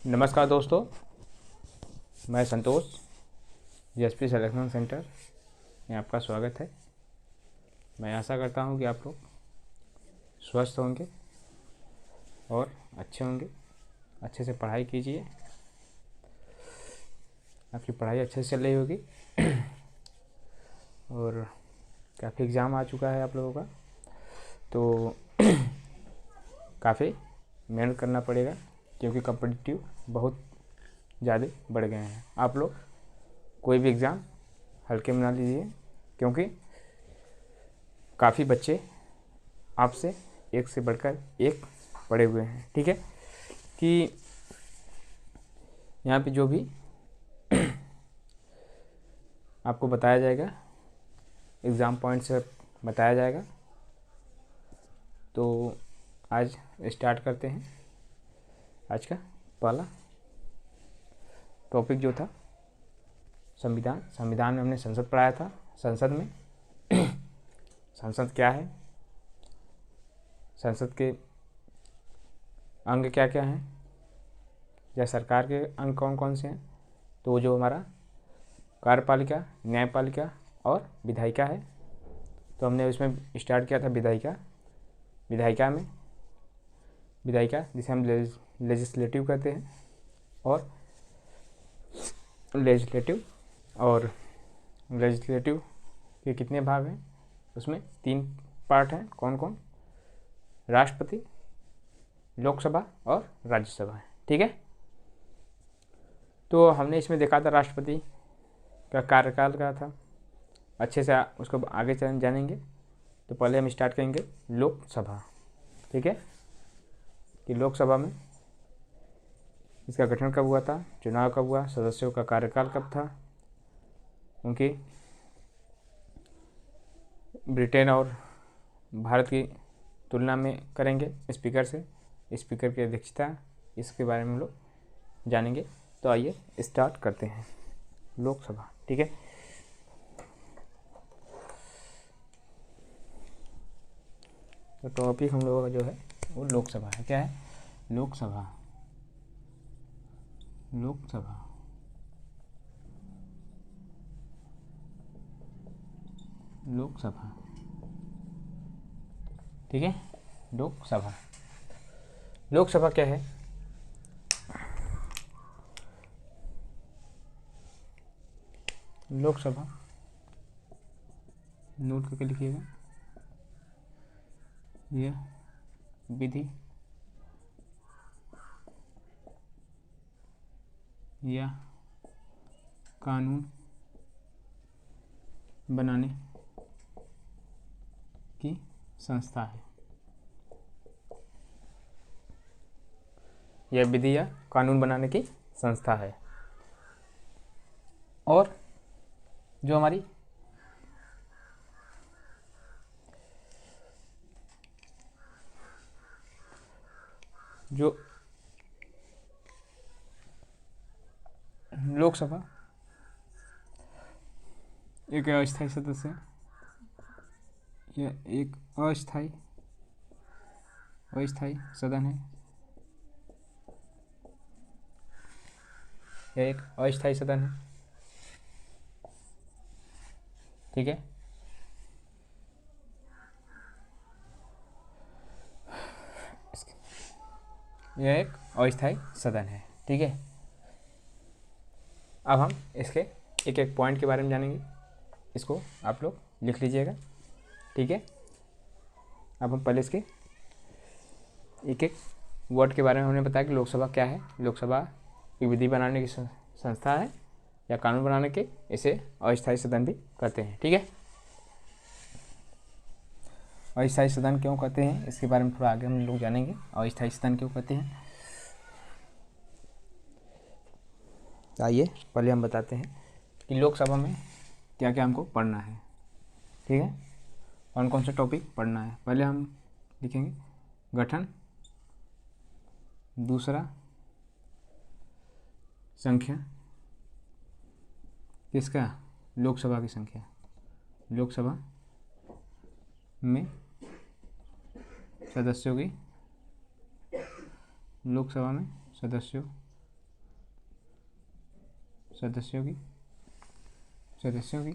नमस्कार दोस्तों, मैं संतोष जीएसपी सिलेक्शन सेंटर में आपका स्वागत है। मैं आशा करता हूं कि आप लोग स्वस्थ होंगे और अच्छे होंगे। अच्छे से पढ़ाई कीजिए, आपकी पढ़ाई अच्छे से चल रही होगी। और काफ़ी एग्ज़ाम आ चुका है आप लोगों का, तो काफ़ी मेहनत करना पड़ेगा क्योंकि कॉम्पिटिटिव बहुत ज़्यादा बढ़ गए हैं। आप लोग कोई भी एग्ज़ाम हल्के में ना लीजिए क्योंकि काफ़ी बच्चे आपसे एक से बढ़कर एक पढ़े हुए हैं। ठीक है कि यहाँ पे जो भी आपको बताया जाएगा, एग्ज़ाम पॉइंट से बताया जाएगा। तो आज स्टार्ट करते हैं। आज का पहला टॉपिक जो था संविधान में हमने संसद पढ़ाया था। संसद में संसद क्या है, संसद के अंग क्या क्या हैं, या सरकार के अंग कौन कौन से हैं। तो जो हमारा कार्यपालिका, न्यायपालिका और विधायिका है, तो हमने उसमें स्टार्ट किया था विधायिका जिसे हम लेजिस्लेटिव कहते हैं, और लेजिस्लेटिव के कितने भाग हैं, उसमें 3 पार्ट हैं। कौन कौन? राष्ट्रपति, लोकसभा और राज्यसभा है। ठीक है, तो हमने इसमें देखा था राष्ट्रपति का कार्यकाल का था। अच्छे से उसको आगे जानेंगे। तो पहले हम स्टार्ट करेंगे लोकसभा। ठीक है, कि लोकसभा में इसका गठन कब हुआ था, चुनाव कब हुआ, सदस्यों का कार्यकाल कब था, उनकी ब्रिटेन और भारत की तुलना में करेंगे स्पीकर से, स्पीकर की अध्यक्षता, इसके बारे में हम लोग जानेंगे। तो आइए स्टार्ट करते हैं लोकसभा। ठीक है, तो टॉपिक हम लोगों का जो है वो लोकसभा है। क्या है? लोकसभा। ठीक है, लोकसभा क्या है? लोकसभा नोट करके लिखिएगा। यह विधि या कानून बनाने की संस्था है। यह विधि या कानून बनाने की संस्था है। और जो हमारी जो लोकसभा एक अस्थायी सदस्य है, यह एक अस्थायी सदन है। यह एक अस्थायी सदन है। ठीक है, यह एक अस्थायी सदन है। ठीक है, अब हम इसके एक एक पॉइंट के बारे में जानेंगे। इसको आप लोग लिख लीजिएगा। ठीक है, अब हम पहले इसके एक एक वर्ड के बारे में हमने बताया कि लोकसभा क्या है। लोकसभा एक विधि बनाने की संस्था है या कानून बनाने के, इसे अस्थायी सदन भी कहते हैं। ठीक है, अस्थायी सदन क्यों कहते हैं इसके बारे में थोड़ा आगे हम लोग जानेंगे। अस्थायी सदन क्यों कहते हैं, आइए पहले हम बताते हैं कि लोकसभा में क्या क्या हमको पढ़ना है। ठीक है, कौन कौन सा टॉपिक पढ़ना है। पहले हम लिखेंगे गठन, दूसरा संख्या, किसका? लोकसभा की संख्या। लोकसभा में सदस्यों की, लोकसभा में सदस्यों सदस्यों की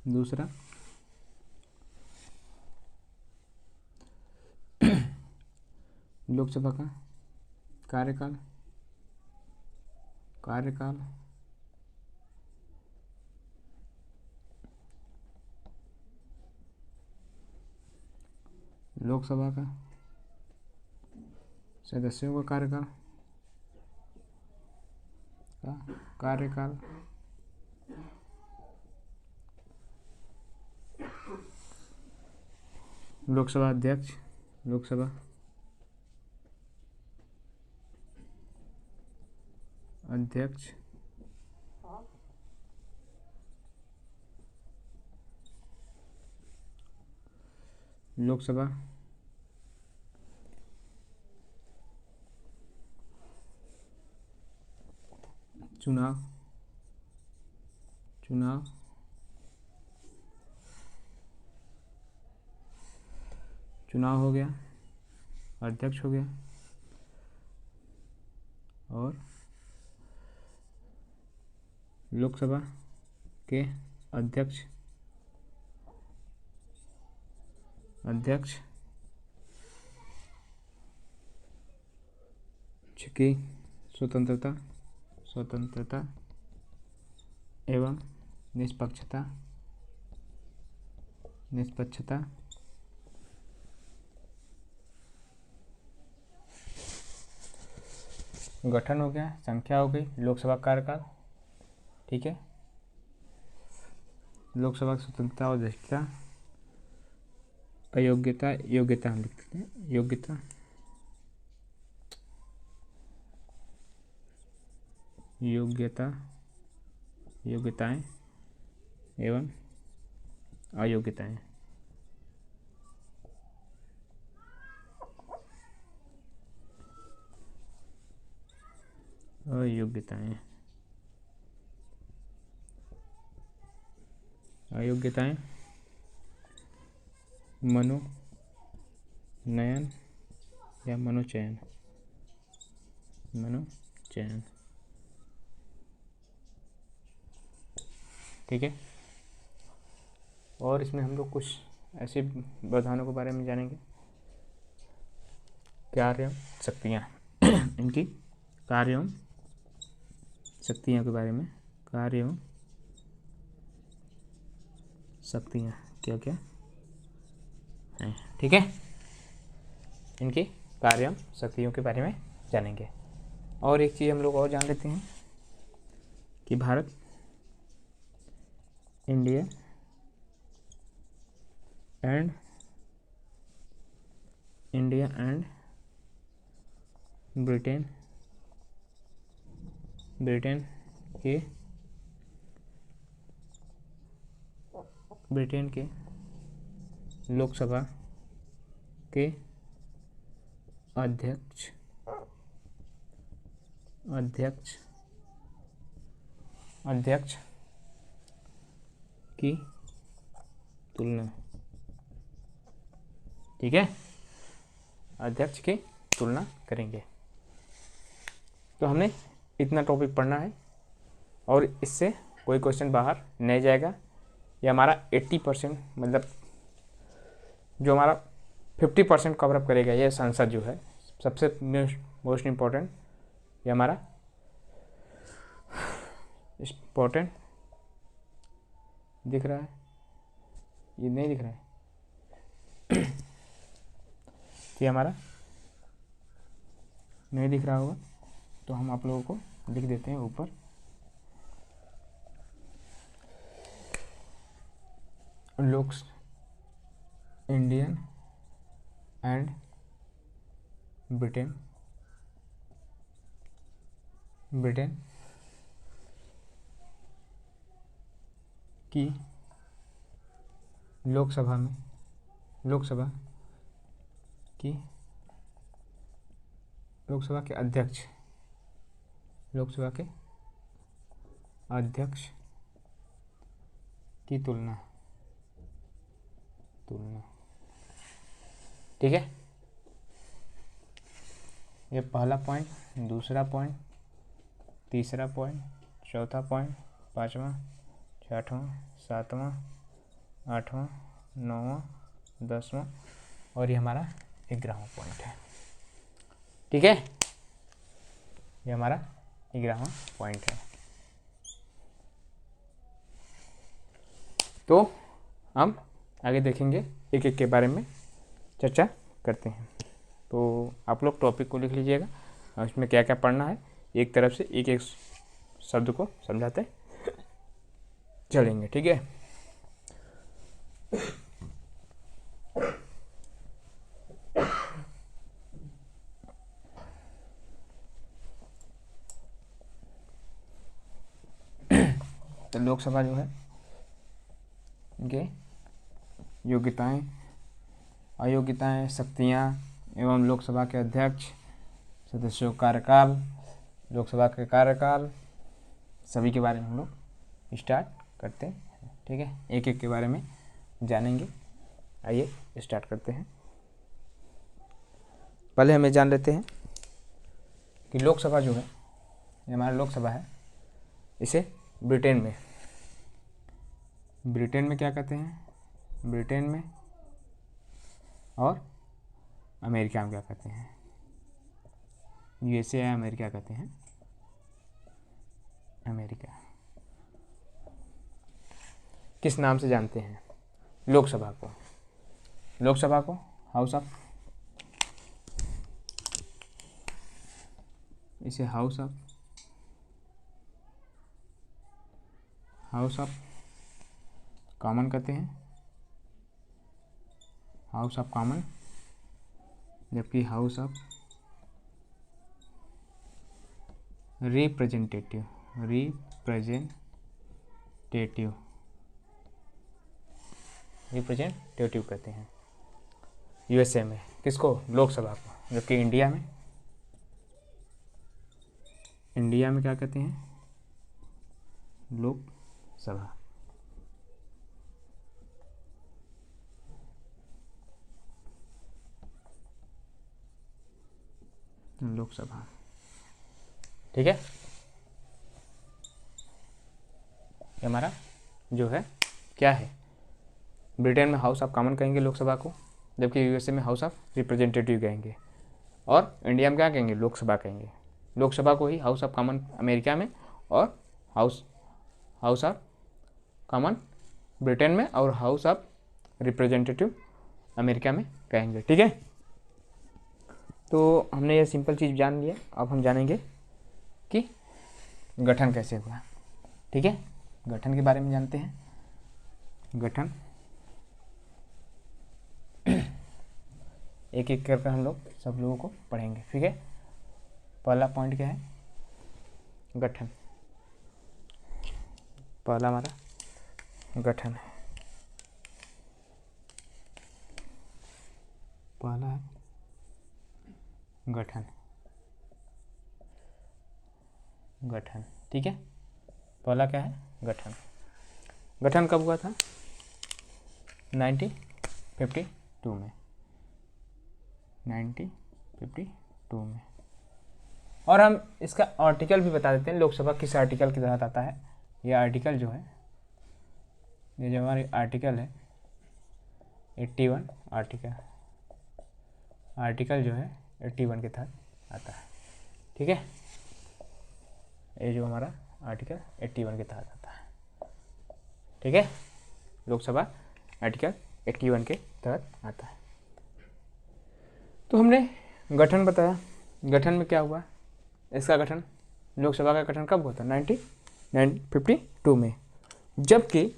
दूसरा लोकसभा का कार्यकाल लोकसभा का सदस्यों का कार्यकाल लोकसभा अध्यक्ष लोकसभा चुनाव हो गया, अध्यक्ष हो गया, और लोकसभा के अध्यक्ष की स्वतंत्रता एवं निष्पक्षता गठन हो गया, संख्या हो गई, लोकसभा कार्यकाल, ठीक है। लोकसभा की स्वतंत्रता और दृष्टता, अयोग्यता हम लिखते हैं, योग्यताएं एवं अयोग्यताएं। मनोनयन या मनोचयन, ठीक है। और इसमें हम लोग कुछ ऐसे व्यवधानों के बारे में जानेंगे, कार्य एवं शक्तियाँ इनकी कार्य एवं शक्तियों के बारे में, कार्य एवं शक्तियाँ क्या क्या हैं, ठीक है। इनकी कार्य एवं शक्तियों के बारे में जानेंगे। और एक चीज़ हम लोग और जान लेते हैं कि भारत, इंडिया एंड ब्रिटेन के लोकसभा के अध्यक्ष की तुलना, ठीक है, अध्यक्ष की तुलना करेंगे। तो हमने इतना टॉपिक पढ़ना है और इससे कोई क्वेश्चन बाहर नहीं जाएगा। ये हमारा 80% मतलब जो हमारा 50% कवरअप करेगा ये संसद जो है, सबसे मोस्ट इम्पोर्टेंट, ये हमारा इम्पोर्टेंट दिख रहा है, ये नहीं दिख रहा है ये हमारा नहीं दिख रहा होगा, तो हम आप लोगों को लिख देते हैं ऊपर। इंडियन एंड ब्रिटेन की लोकसभा के अध्यक्ष की तुलना, ठीक है। ये पहला पॉइंट। दूसरा पॉइंट तीसरा पॉइंट, चौथा पॉइंट, पाँचवा, छठवां, सातवां, आठवां, नौवां, 10वां और ये हमारा 11वां पॉइंट है। ठीक है, ये हमारा 11वां पॉइंट है। तो हम आगे देखेंगे, एक एक के बारे में चर्चा करते हैं। तो आप लोग टॉपिक को लिख लीजिएगा और इसमें क्या क्या पढ़ना है, एक तरफ से एक एक शब्द को समझाते चलेंगे। ठीक है, तो लोकसभा जो है, इनके योग्यताएं, अयोग्यताएं, शक्तियां एवं लोकसभा के अध्यक्ष, सदस्यों का कार्यकाल, लोकसभा के कार्यकाल, सभी के बारे में हम लोग स्टार्ट करते हैं। ठीक है, एक एक के बारे में जानेंगे। आइए स्टार्ट करते हैं। पहले हमें जान लेते हैं कि लोकसभा जो है, ये हमारा लोकसभा है, इसे ब्रिटेन में क्या कहते हैं, ब्रिटेन में और अमेरिका में क्या कहते हैं, यूएसए या अमेरिका कहते हैं, अमेरिका। किस नाम से जानते हैं लोकसभा को? लोकसभा को हाउस ऑफ, इसे हाउस ऑफ कॉमन कहते हैं, हाउस ऑफ कॉमन, जबकि हाउस ऑफ रिप्रेजेंटेटिव कहते हैं यूएसए में। किसको? लोकसभा को। जबकि इंडिया में क्या कहते हैं? लोकसभा। ठीक है, ये हमारा जो है क्या है, ब्रिटेन में हाउस ऑफ कॉमन कहेंगे लोकसभा को, जबकि यूएसए में हाउस ऑफ रिप्रेजेंटेटिव कहेंगे, और इंडिया में क्या कहेंगे? लोकसभा कहेंगे। लोकसभा को ही हाउस ऑफ कॉमन अमेरिका में और हाउस ऑफ कॉमन ब्रिटेन में और हाउस ऑफ रिप्रेजेंटेटिव अमेरिका में कहेंगे। ठीक है, तो हमने ये सिंपल चीज़ जान लिया। अब हम जानेंगे कि गठन कैसे हुआ। ठीक है, गठन के बारे में जानते हैं। गठन एक एक करके हम लोग सब लोगों को पढ़ेंगे। ठीक है, पहला पॉइंट क्या है? गठन। पहला हमारा गठन है। पहला है गठन। ठीक है, पहला क्या है? गठन। गठन कब हुआ था? 1952 में। 1952 में। और हम इसका आर्टिकल भी बता देते हैं, लोकसभा किस आर्टिकल के तहत आता है। ये आर्टिकल जो है, ये जो हमारी आर्टिकल है 81 आर्टिकल जो है 81 के तहत आता है। ठीक है, ये जो हमारा आर्टिकल 81 के तहत आता है। ठीक है, लोकसभा आर्टिकल 81 के तहत आता है। तो हमने गठन बताया। गठन में क्या हुआ? इसका गठन, लोकसभा का गठन कब हुआ था? 1952 में। जबकि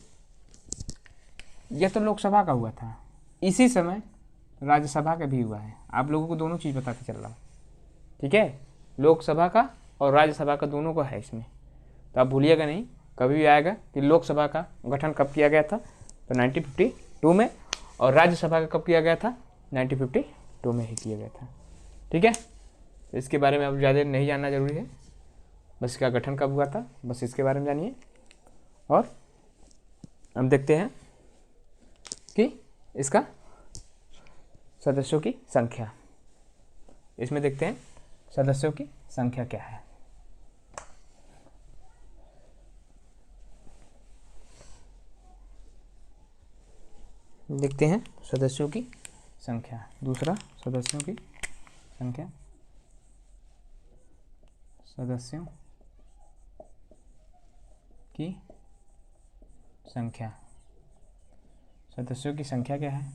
यह तो लोकसभा का हुआ था, इसी समय राज्यसभा का भी हुआ है। आप लोगों को दोनों चीज़ बताते चल रहा हूँ। ठीक है, लोकसभा का और राज्यसभा का दोनों को है इसमें, तो आप भूलिएगा नहीं। कभी भी आएगा कि लोकसभा का गठन कब किया गया था, तो 1952 में, और राज्यसभा का कब किया गया था? 1952 में ही किया गया था। ठीक है, तो इसके बारे में अब ज़्यादा नहीं जानना जरूरी है, बस इसका गठन कब हुआ था, बस इसके बारे में जानिए। और हम देखते हैं कि इसका सदस्यों की संख्या, इसमें देखते हैं सदस्यों की संख्या क्या है। देखते हैं सदस्यों की संख्या। दूसरा, सदस्यों की संख्या, सदस्यों की संख्या। सदस्यों की संख्या क्या है?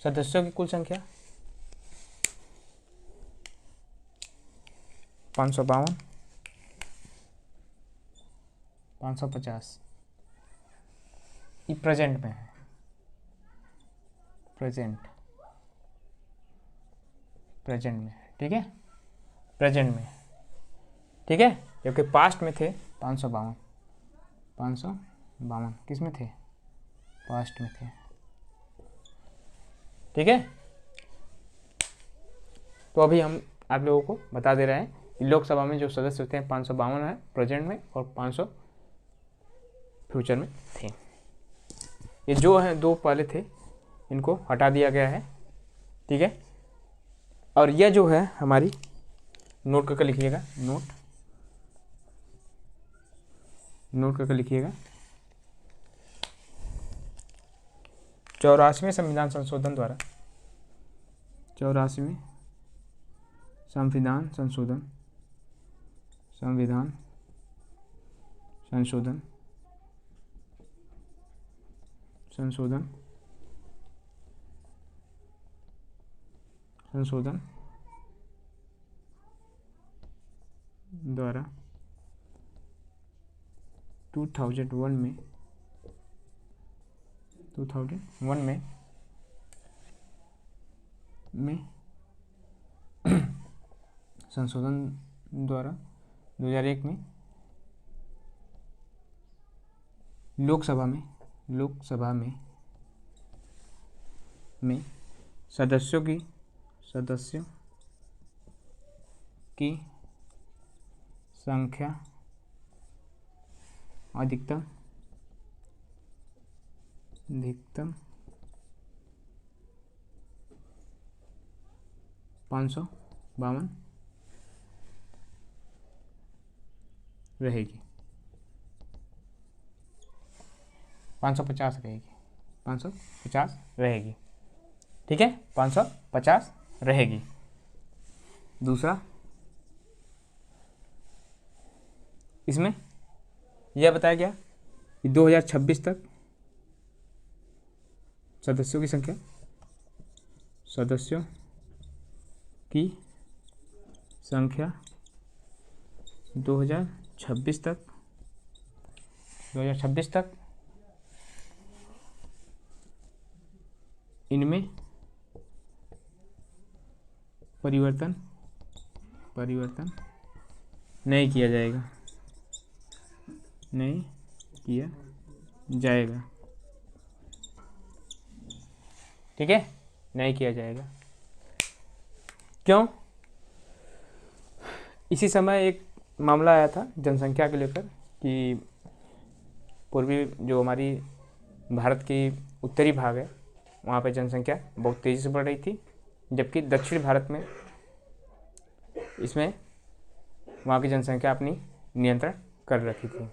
सदस्यों की कुल संख्या 552, 550। ये प्रेजेंट में है, प्रेजेंट में है, ठीक है, प्रेजेंट में, ठीक है। जबकि पास्ट में थे 552, 552 किस में थे? पास्ट में थे, ठीक है। तो अभी हम आप लोगों को बता दे रहे हैं कि लोकसभा में जो सदस्य होते हैं 552 है प्रेजेंट में, और 500 फ्यूचर में थे। ये जो है दो पहले थे इनको हटा दिया गया है, ठीक है। और यह जो है हमारी, नोट करके लिखिएगा, नोट करके लिखिएगा, 84वें संविधान संशोधन द्वारा, 84वें संविधान संशोधन द्वारा 2001 में संशोधन द्वारा 2001 में लोकसभा में सदस्यों की संख्या अधिकतम 552 रहेगी, 550 रहेगी, 550 रहेगी, ठीक है, 550 रहेगी। दूसरा, इसमें यह बताया गया कि 2026 तक सदस्यों की संख्या, 2026 तक इनमें परिवर्तन नहीं किया जाएगा, ठीक है, नहीं किया जाएगा। क्यों? इसी समय एक मामला आया था जनसंख्या को लेकर कि पूर्वी जो हमारी भारत की उत्तरी भाग है वहाँ पे जनसंख्या बहुत तेज़ी से बढ़ रही थी, जबकि दक्षिण भारत में इसमें वहाँ की जनसंख्या अपनी नियंत्रण कर रखी थी।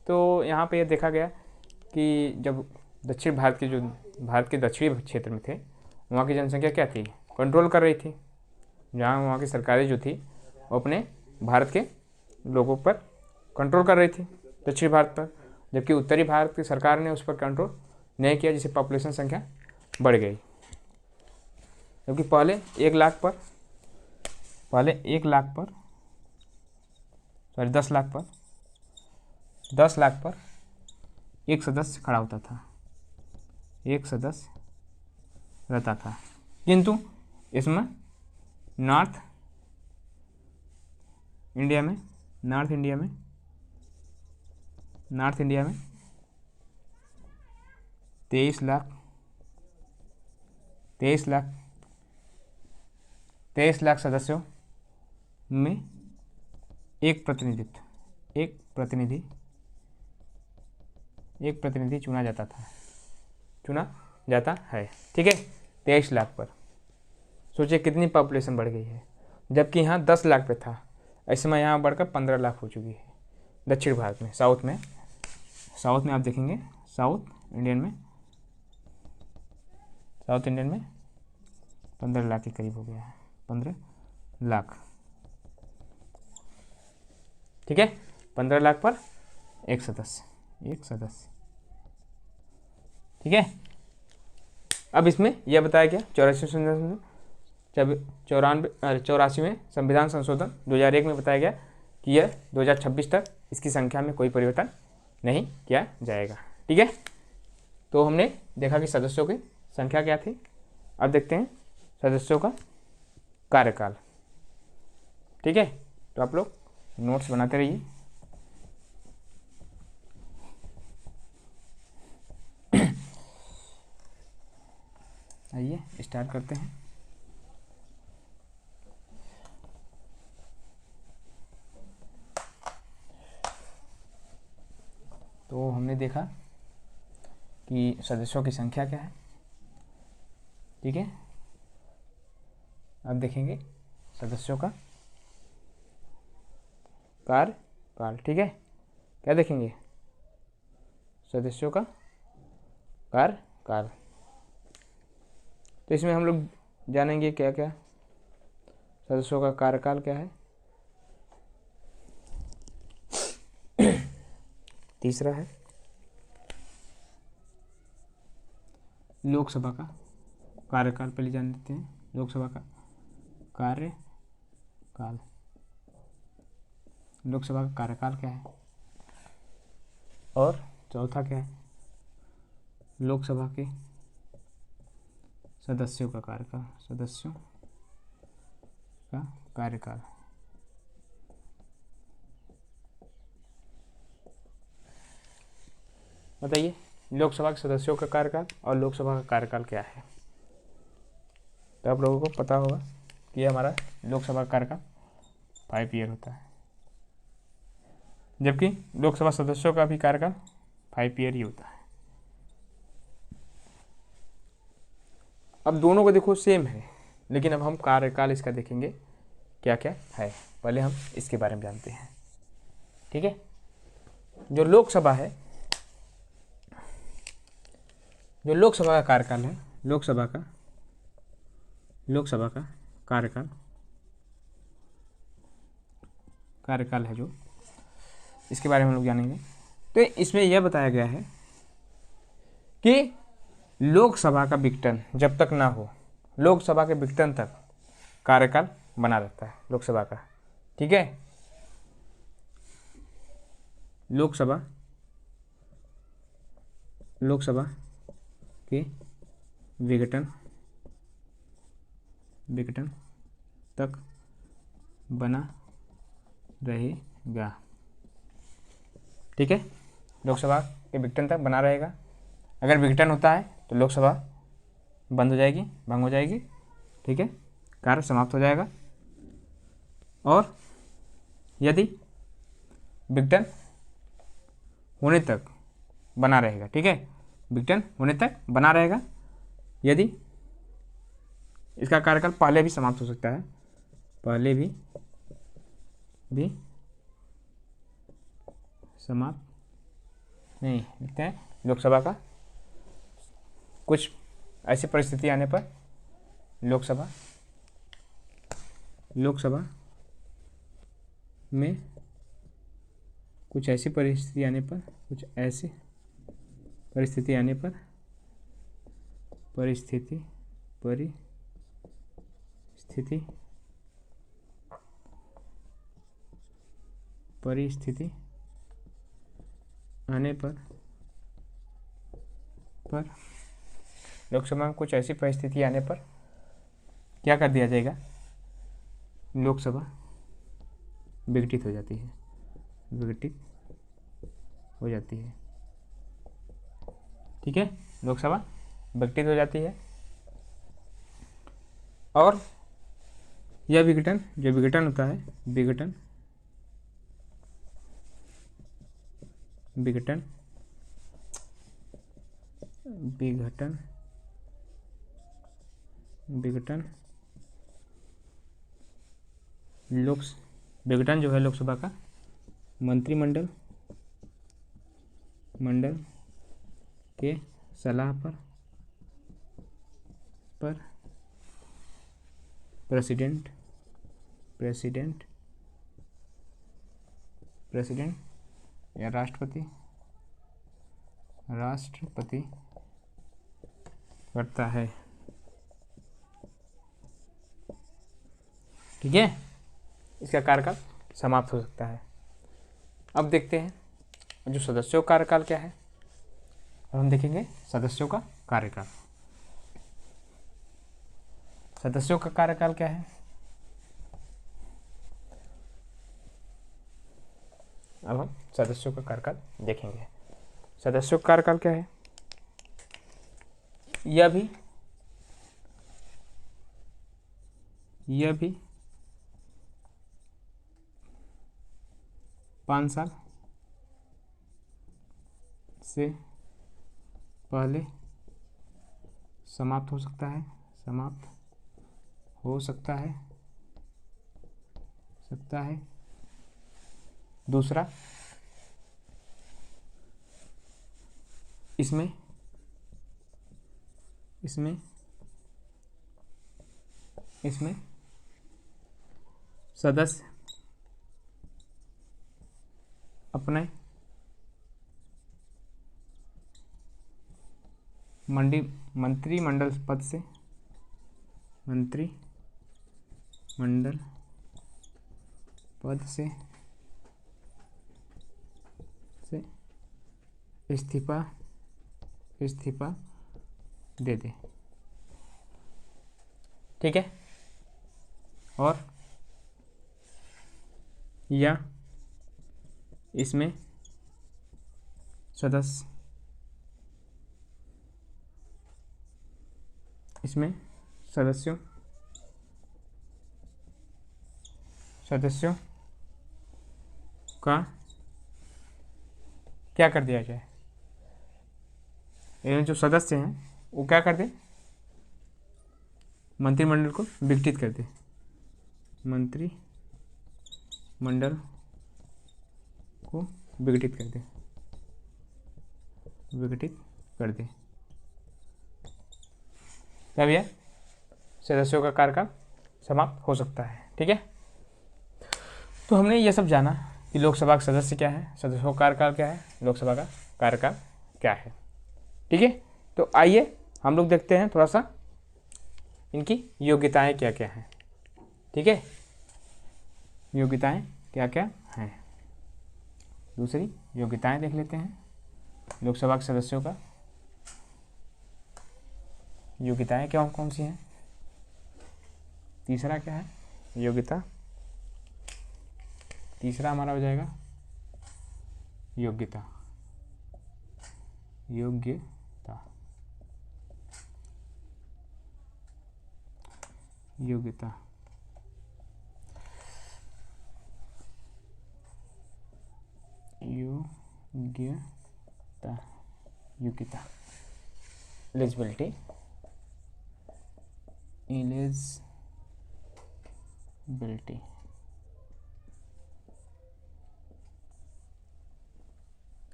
तो यहाँ पे यह देखा गया कि जब दक्षिण भारत के दक्षिणी क्षेत्र में थे वहाँ की जनसंख्या क्या थी? कंट्रोल कर रही थी, जहाँ वहाँ की सरकारें जो थी वो अपने भारत के लोगों पर कंट्रोल कर रही थी, दक्षिण भारत पर, जबकि उत्तरी भारत की सरकार ने उस पर कंट्रोल नहीं किया, जिससे पॉपुलेशन संख्या बढ़ गई। जबकि पहले 10 लाख पर 10 लाख पर एक सदस्य खड़ा होता था, एक सदस्य रहता था। किंतु इसमें नॉर्थ इंडिया में 23 लाख सदस्यों में एक प्रतिनिधि चुना जाता है, ठीक है, 23 लाख पर। सोचिए कितनी पॉपुलेशन बढ़ गई है, जबकि यहाँ 10 लाख पे था, ऐसे में यहाँ बढ़कर 15 लाख हो चुकी है दक्षिण भारत में। साउथ में आप देखेंगे, साउथ इंडियन में साउथ इंडियन में 15 लाख के करीब हो गया है, 15 लाख। ठीक है, 15 लाख पर एक सदस्य। ठीक है, अब इसमें यह बताया गया 84वें संविधान संशोधन 2001 में बताया गया कि यह 2026 तक इसकी संख्या में कोई परिवर्तन नहीं किया जाएगा। ठीक है, तो हमने देखा कि सदस्यों की संख्या क्या थी। अब देखते हैं सदस्यों का कार्यकाल। ठीक है, तो आप लोग नोट्स बनाते रहिए। आइए स्टार्ट करते हैं। तो हमने देखा कि सदस्यों की संख्या क्या है। ठीक है, अब देखेंगे सदस्यों का कार्यकाल। ठीक है, क्या देखेंगे? सदस्यों का कार्यकाल। तो इसमें हम लोग जानेंगे क्या क्या सदस्यों का कार्यकाल क्या है। तीसरा है लोकसभा का कार्यकाल। पहले जान लेते हैं लोकसभा का कार्यकाल। लोकसभा का कार्यकाल क्या है? और चौथा क्या है? लोकसभा के सदस्यों का कार्यकाल। सदस्यों का कार्यकाल। बताइए लोकसभा के सदस्यों का कार्यकाल और लोकसभा का कार्यकाल क्या है। तो आप लोगों को पता होगा कि हमारा लोकसभा का कार्यकाल 5 ईयर होता है, जबकि लोकसभा सदस्यों का भी कार्यकाल 5 ईयर ही होता है। अब दोनों को देखो सेम है, लेकिन अब हम कार्यकाल इसका देखेंगे क्या क्या है। पहले हम इसके बारे में जानते हैं। ठीक है, जो लोकसभा है, जो लोकसभा का कार्यकाल है, लोकसभा का कार्यकाल है जो, इसके बारे में हम लोग जानेंगे। तो इसमें यह बताया गया है कि लोकसभा का विघटन जब तक ना हो, लोकसभा के विघटन तक कार्यकाल बना रहता है लोकसभा का। ठीक है, लोकसभा के विघटन तक बना रहेगा। ठीक है, लोकसभा के विघटन तक बना रहेगा। अगर विघटन होता है तो लोकसभा बंद हो जाएगी, भंग हो जाएगी। ठीक है, कार्य समाप्त हो जाएगा। और यदि विघटन होने तक बना रहेगा, ठीक है, विघटन होने तक बना रहेगा। यदि इसका कार्यकाल पहले भी समाप्त हो सकता है, पहले भी समाप्त नहीं लिखते हैं। लोकसभा का कुछ ऐसी परिस्थिति आने पर लोकसभा में कुछ ऐसी परिस्थिति आने पर परिस्थिति आने पर लोकसभा में कुछ ऐसी परिस्थिति आने पर क्या कर दिया जाएगा? लोकसभा विघटित हो जाती है, ठीक है, लोकसभा विघटित हो जाती है। और यह विघटन, जो विघटन होता है, विघटन विघटन जो है लोकसभा का मंत्रिमंडल के सलाह पर पर प्रेसिडेंट या राष्ट्रपति करता है। ठीक है, इसका कार्यकाल समाप्त हो सकता है। अब देखते हैं जो सदस्यों का कार्यकाल क्या है, और हम देखेंगे सदस्यों का कार्यकाल। सदस्यों का कार्यकाल क्या है, अब हम सदस्यों का कार्यकाल देखेंगे। सदस्यों का कार्यकाल क्या है, यह भी 5 साल से पहले समाप्त हो सकता है। दूसरा, इसमें सदस्य अपने मंत्रिमंडल पद से इस्तीफा दे दे। ठीक है, और या इसमें सदस्यों का क्या कर दिया जाए, ये जो सदस्य हैं वो क्या कर दे, मंत्रिमंडल को विघटित कर दे। मंत्रिमंडल को विघटित कर दे। क्या भैया, सदस्यों का कार्यकाल समाप्त हो सकता है। ठीक है, तो हमने ये सब जाना कि लोकसभा के सदस्य क्या है, सदस्यों का कार्यकाल क्या है, लोकसभा का कार्यकाल क्या है। ठीक है, तो आइए हम लोग देखते हैं थोड़ा सा इनकी योग्यताएं क्या क्या हैं। ठीक है, योग्यताएं क्या क्या हैं, दूसरी योग्यताएं देख लेते हैं लोकसभा के सदस्यों का। योग्यताएं क्या कौन सी हैं, तीसरा क्या है योग्यता, तीसरा हमारा हो जाएगा योग्यता।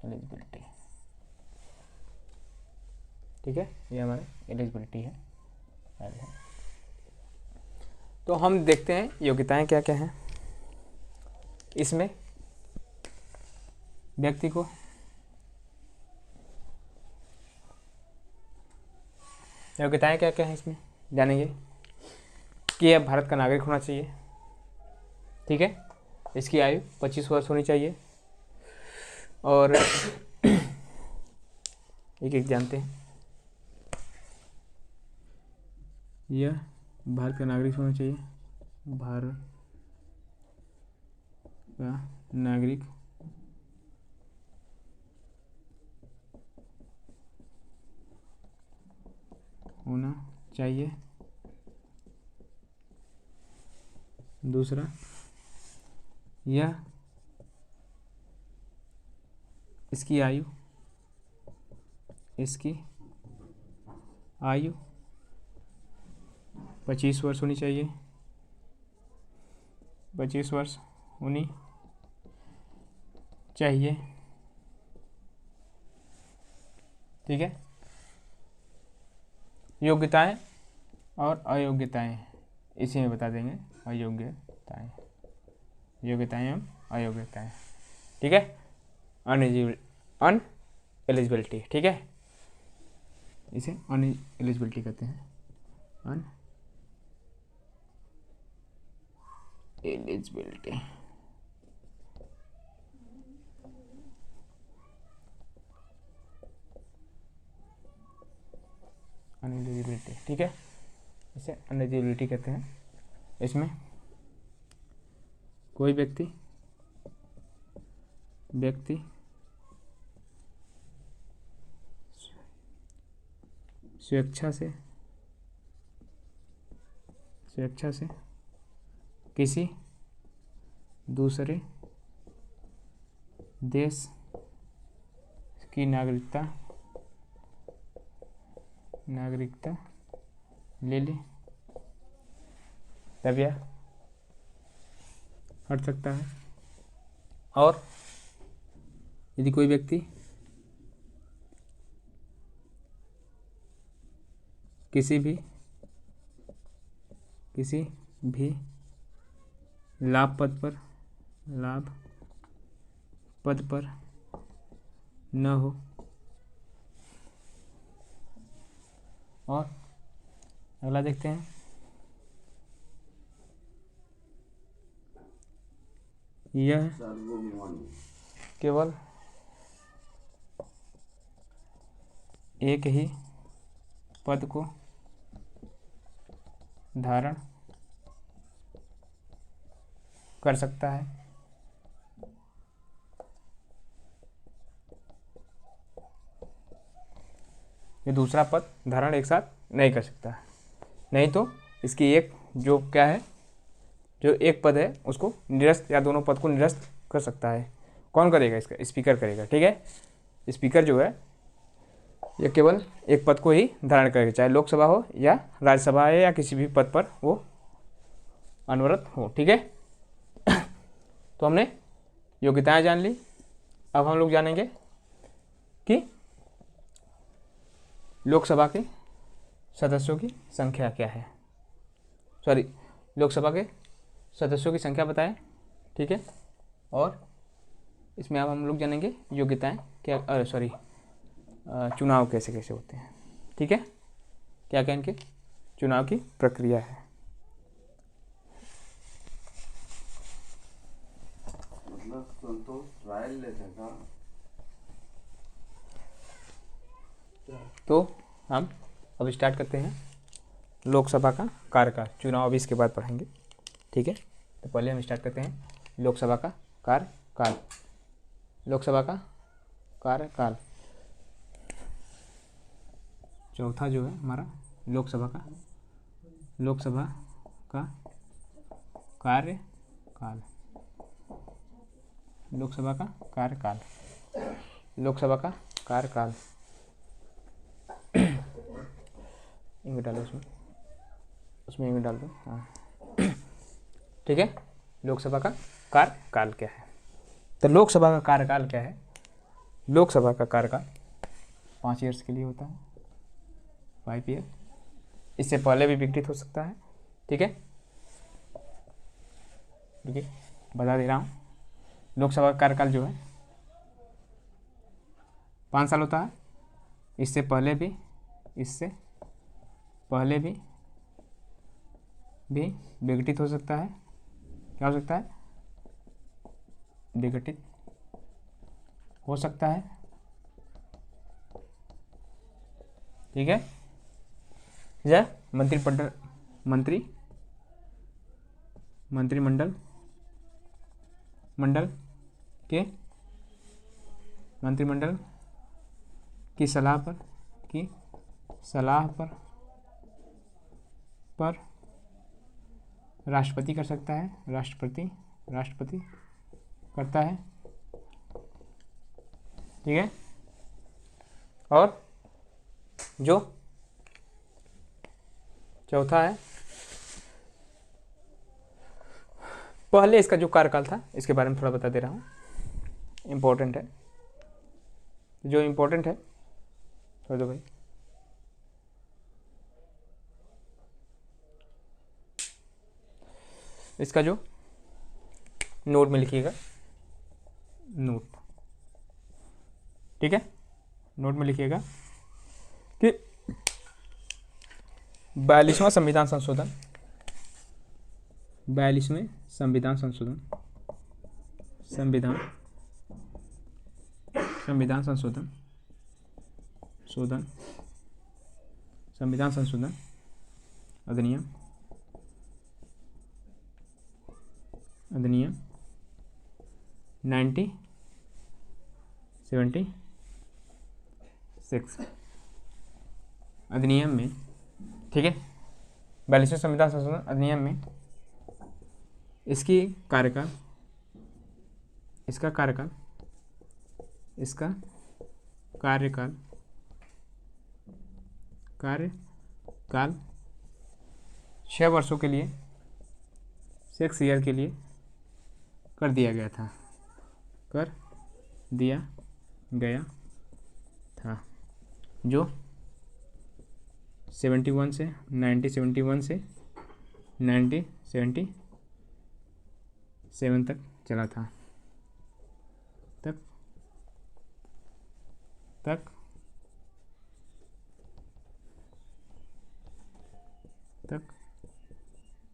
एलिजिबिलिटी ठीक है, ये हमारा एलिजिबिलिटी है। तो हम देखते हैं योग्यताएं क्या क्या हैं। इसमें व्यक्ति को योग्यताएं क्या क्या हैं इसमें जानेंगे कि यह भारत का नागरिक होना चाहिए। ठीक है, इसकी आयु 25 वर्ष होनी चाहिए, और एक जानते हैं, यह भारत का नागरिक होना चाहिए, भारत का नागरिक होना चाहिए। दूसरा, यह इसकी आयु 25 वर्ष होनी चाहिए, 25 वर्ष होनी चाहिए। ठीक है, योग्यताएं और अयोग्यताएं इसी में बता देंगे, अयोग्यताएं, योग्यताएं एवं अयोग्यताएं, ठीक है। अनएलिजिबिलिटी, ठीक है, इसे अनएलिजिबिलिटी कहते हैं, अनएलिजिबिलिटी। अनएलिजिबिलिटी, ठीक है, इसे अनएलिजिबिलिटी कहते हैं। इसमें कोई व्यक्ति स्वेच्छा से किसी दूसरे देश की नागरिकता ले ले तब यह हट सकता है। और यदि कोई व्यक्ति किसी भी लाभ पद पर न हो, और अगला देखते हैं, यह केवल एक ही पद को धारण कर सकता है। ये दूसरा पद धारण एक साथ नहीं कर सकता है, नहीं तो इसकी एक जो क्या है, जो एक पद है उसको निरस्त या दोनों पद को निरस्त कर सकता है। कौन करेगा? इसका स्पीकर करेगा, ठीक है। स्पीकर जो है ये केवल एक पद को ही धारण करेगा, चाहे लोकसभा हो या राज्यसभा है या किसी भी पद पर वो अनवरत हो, ठीक है। तो हमने योग्यताएं जान ली। अब हम लोग जानेंगे कि लोकसभा के सदस्यों की संख्या क्या है। लोकसभा के सदस्यों की संख्या बताएं, ठीक है। और इसमें अब हम लोग जानेंगे योग्यताएं क्या, चुनाव कैसे कैसे होते हैं, ठीक है। क्या क्या इनके चुनाव की प्रक्रिया है। तो हम अब स्टार्ट करते हैं लोकसभा का कार्यकाल। चुनाव अभी इसके बाद पढ़ेंगे, ठीक है। तो पहले हम स्टार्ट करते हैं लोकसभा का कार्यकाल। लोकसभा का कार्यकाल चौथा जो है हमारा लोकसभा का कार्यकाल। लोकसभा का कार्यकाल इंग डालो, उसमें इंग डाल दो, हाँ, ठीक है। लोकसभा का कार्यकाल क्या है? तो लोकसभा का कार्यकाल क्या है? लोकसभा का कार्यकाल 5 ईयर्स के लिए होता है, 5 ईयर। इससे पहले भी विघटित हो सकता है, ठीक है। देखिए बता दे रहा हूँ, लोकसभा का कार्यकाल जो है 5 साल होता है। इससे पहले भी विघटित हो सकता है। क्या हो सकता है? विघटित हो सकता है, ठीक है। यह मंत्रिमंडल की सलाह पर राष्ट्रपति कर सकता है, राष्ट्रपति करता है, ठीक है। और जो चौथा है, पहले इसका जो कार्यकाल था इसके बारे में थोड़ा बता दे रहा हूँ, इम्पोर्टेंट है, जो इम्पोर्टेंट है छोड़ दो भाई। इसका जो नोट में लिखिएगा, नोट, ठीक है, नोट में लिखिएगा कि 42वां संविधान संशोधन, 42वें संविधान संशोधन, संविधान संशोधन अधिनियम 1976 अधिनियम में, ठीक है, 42वें संविधान संशोधन अधिनियम में इसका कार्यकाल 6 वर्षों के लिए, 6 ईयर के लिए कर दिया गया था, जो 1971 से 1977 तक चला था, तक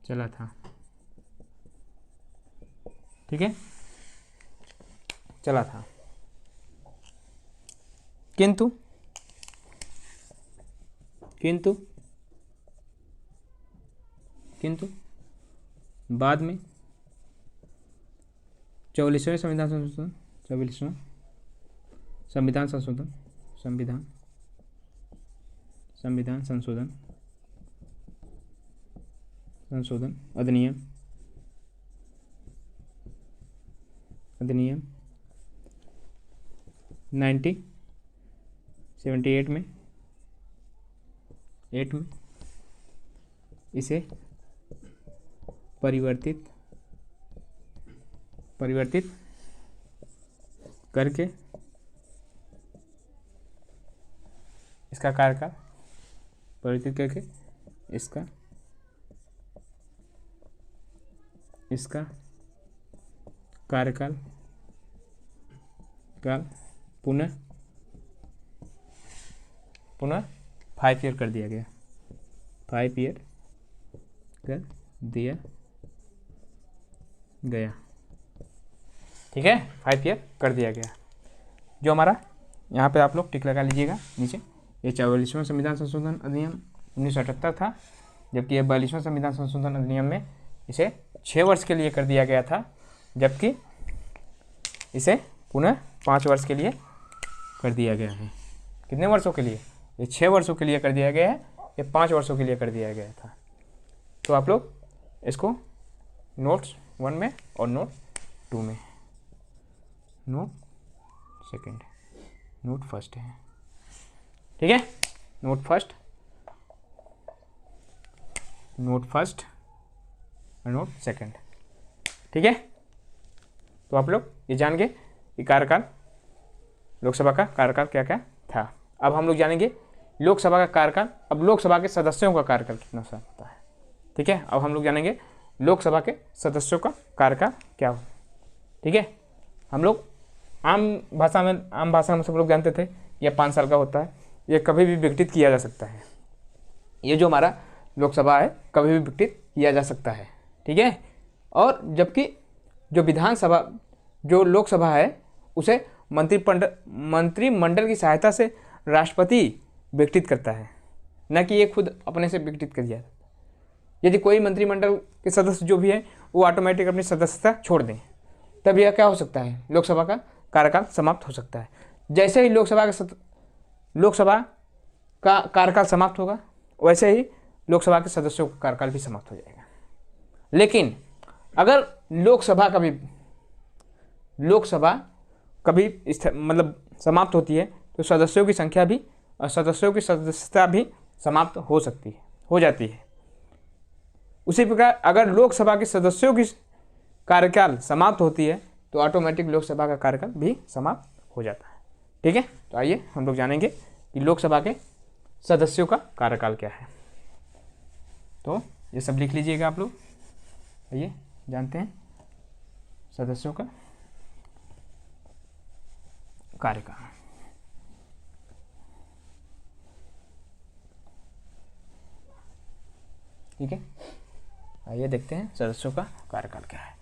चला था, ठीक है, चला था। किंतु बाद में 44वें संविधान संशोधन अधिनियम 1978 में इसे परिवर्तित करके इसका कार्यकाल पुनः 5 ईयर कर दिया गया, 5 ईयर कर दिया गया, ठीक है, 5 ईयर कर दिया गया। जो हमारा यहाँ पे आप लोग टिक लगा लीजिएगा नीचे, ये 44वां संविधान संशोधन अधिनियम 1978 था, जबकि ये 42वां संविधान संशोधन अधिनियम में इसे 6 वर्ष के लिए कर दिया गया था, जबकि इसे पुनः 5 वर्ष के लिए कर दिया गया है। कितने वर्षों के लिए? ये 6 वर्षों के लिए कर दिया गया है, ये 5 वर्षों के लिए कर दिया गया था। तो आप लोग इसको नोट्स 1 में और नोट 2 में, नोट सेकंड, नोट फर्स्ट है, ठीक है, नोट फर्स्ट और नोट सेकंड, ठीक है। तो आप लोग ये जान गए कि कार्यकाल, लोकसभा का कार्यकाल क्या क्या था। अब हम लोग जानेंगे लोकसभा का कार्यकाल, अब लोकसभा के सदस्यों का कार्यकाल कितना साल होता है, ठीक है। अब हम लोग जानेंगे लोकसभा के सदस्यों का कार्यकाल क्या हो, ठीक है। हम लोग आम भाषा में सब लोग जानते थे यह 5 साल का होता है, ये कभी भी विघटित किया जा सकता है। ये जो हमारा लोकसभा है कभी भी विघटित किया जा सकता है, ठीक है। और जबकि जो विधानसभा, जो लोकसभा है उसे मंत्रिमंडल की सहायता से राष्ट्रपति विघटित करता है, न कि ये खुद अपने से विघटित कर दिया। यदि कोई मंत्रिमंडल के सदस्य जो भी है वो ऑटोमेटिक अपनी सदस्यता छोड़ दें, तब यह क्या हो सकता है, लोकसभा का कार्यकाल समाप्त हो सकता है। जैसे ही लोकसभा का कार्यकाल समाप्त होगा, वैसे ही लोकसभा के सदस्यों का कार्यकाल भी समाप्त हो जाएगा। लेकिन अगर लोकसभा कभी मतलब समाप्त होती है तो सदस्यों की संख्या भी और सदस्यों की सदस्यता भी समाप्त हो जाती है। उसी प्रकार अगर लोकसभा के सदस्यों की कार्यकाल समाप्त होती है तो ऑटोमेटिक लोकसभा का कार्यकाल भी समाप्त हो जाता है, ठीक है। तो आइए हम लोग जानेंगे कि लोकसभा के सदस्यों का कार्यकाल क्या है। तो ये सब लिख लीजिएगा आप लोग। आइए जानते हैं सदस्यों का कार्यकाल। ठीक है, आइए देखते हैं सदस्यों का कार्यकाल क्या है।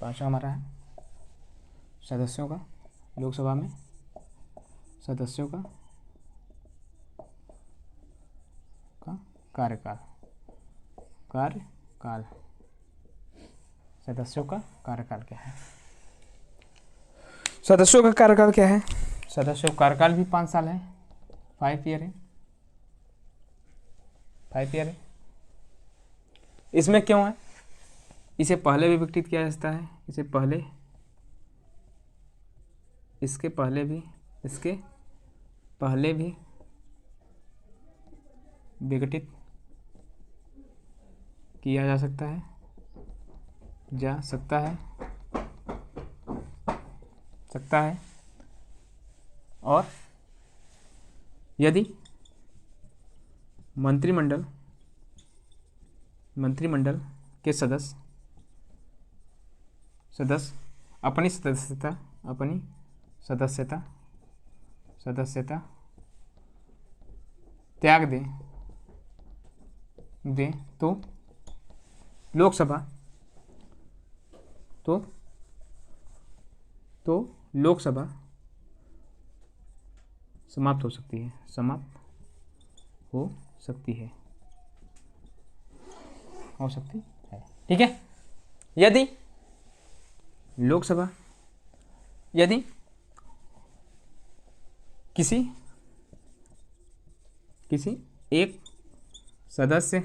पांचवा हमारा है सदस्यों का, लोकसभा में सदस्यों का कार्यकाल। कार्यकाल, सदस्यों का कार्यकाल क्या है? सदस्यों का कार्यकाल क्या है? सदस्यों का कार्यकाल भी 5 साल है, 5 ईयर है, 5 ईयर है। इसमें क्यों है? इसे पहले भी विघटित किया जा सकता है, इसे पहले, इसके पहले भी, इसके पहले भी विघटित किया जा सकता है, सकता है। और यदि मंत्रिमंडल के सदस्य अपनी सदस्यता त्याग दें तो लोकसभा समाप्त हो सकती है, ठीक है। यदि लोकसभा, यदि किसी एक सदस्य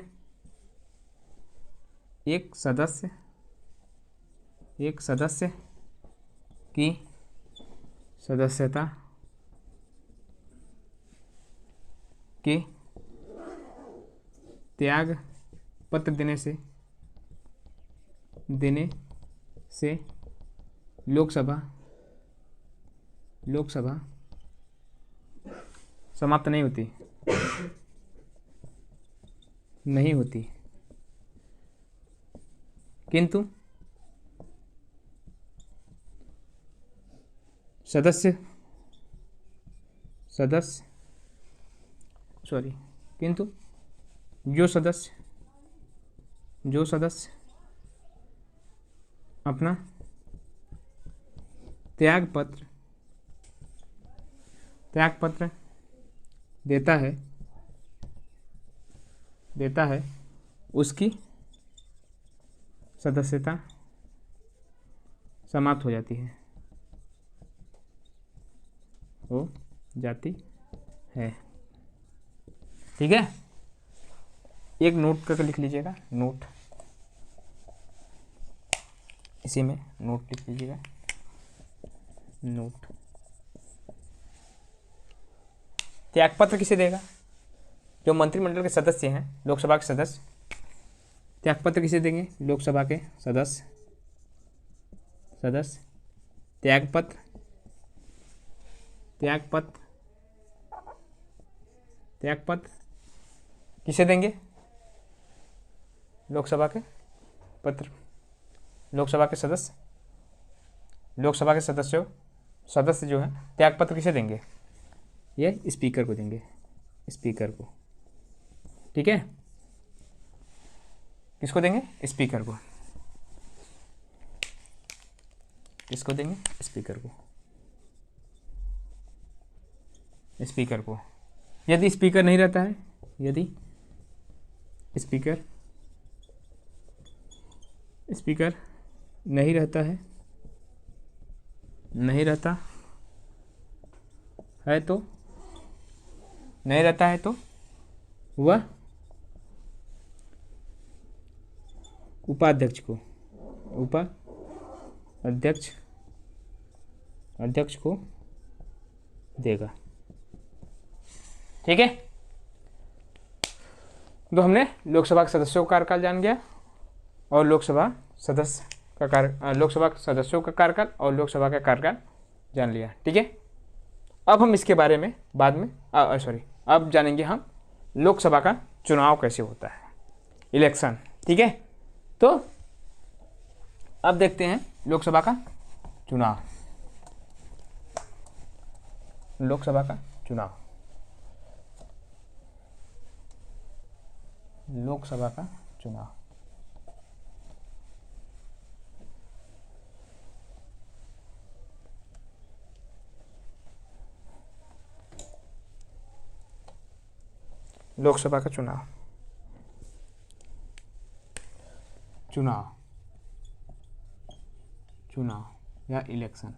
की सदस्यता के त्याग पत्र देने से लोकसभा समाप्त नहीं होती, किंतु जो सदस्य अपना त्याग पत्र देता है उसकी सदस्यता समाप्त हो जाती है, ठीक है। एक नोट करके लिख लीजिएगा, नोट, इसी में नोट लिख लीजिएगा, नोट। त्यागपत्र किसे देगा? जो मंत्रिमंडल के सदस्य हैं, लोकसभा के सदस्य, त्यागपत्र किसे देंगे? लोकसभा के सदस्य त्यागपत्र किसे देंगे? लोकसभा के सदस्य जो है त्यागपत्र किसे देंगे? ये स्पीकर को देंगे, स्पीकर को, ठीक है। किसको देंगे? स्पीकर को। किसको देंगे? स्पीकर को। यदि स्पीकर नहीं रहता है, यदि स्पीकर नहीं रहता है तो वह उपाध्यक्ष को देगा, ठीक है। तो हमने लोकसभा के सदस्यों का कार्यकाल जान गया और लोकसभा सदस्यों का कार्यकाल और लोकसभा का कार्यकाल जान लिया, ठीक है। अब हम इसके बारे में बाद में अब जानेंगे हम लोकसभा का चुनाव कैसे होता है, इलेक्शन। ठीक है, तो अब देखते हैं लोकसभा का चुनाव। लोकसभा का चुनाव, लोकसभा का चुनाव। लोकसभा का चुनाव, चुनाव, चुनाव या इलेक्शन,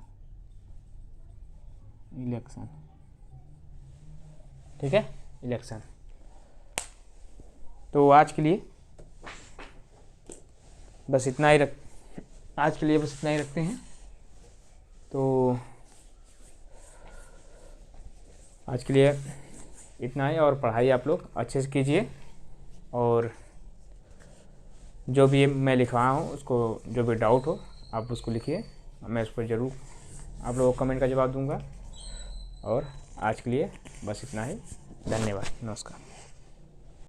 इलेक्शन। ठीक है, इलेक्शन। तो आज के लिए बस इतना ही रखते हैं। तो आज के लिए इतना ही, और पढ़ाई आप लोग अच्छे से कीजिए, और जो भी मैं लिखवाया हूँ उसको, जो भी डाउट हो आप उसको लिखिए, मैं उस पर ज़रूर आप लोगों को कमेंट का जवाब दूंगा। और आज के लिए बस इतना ही, धन्यवाद, नमस्कार।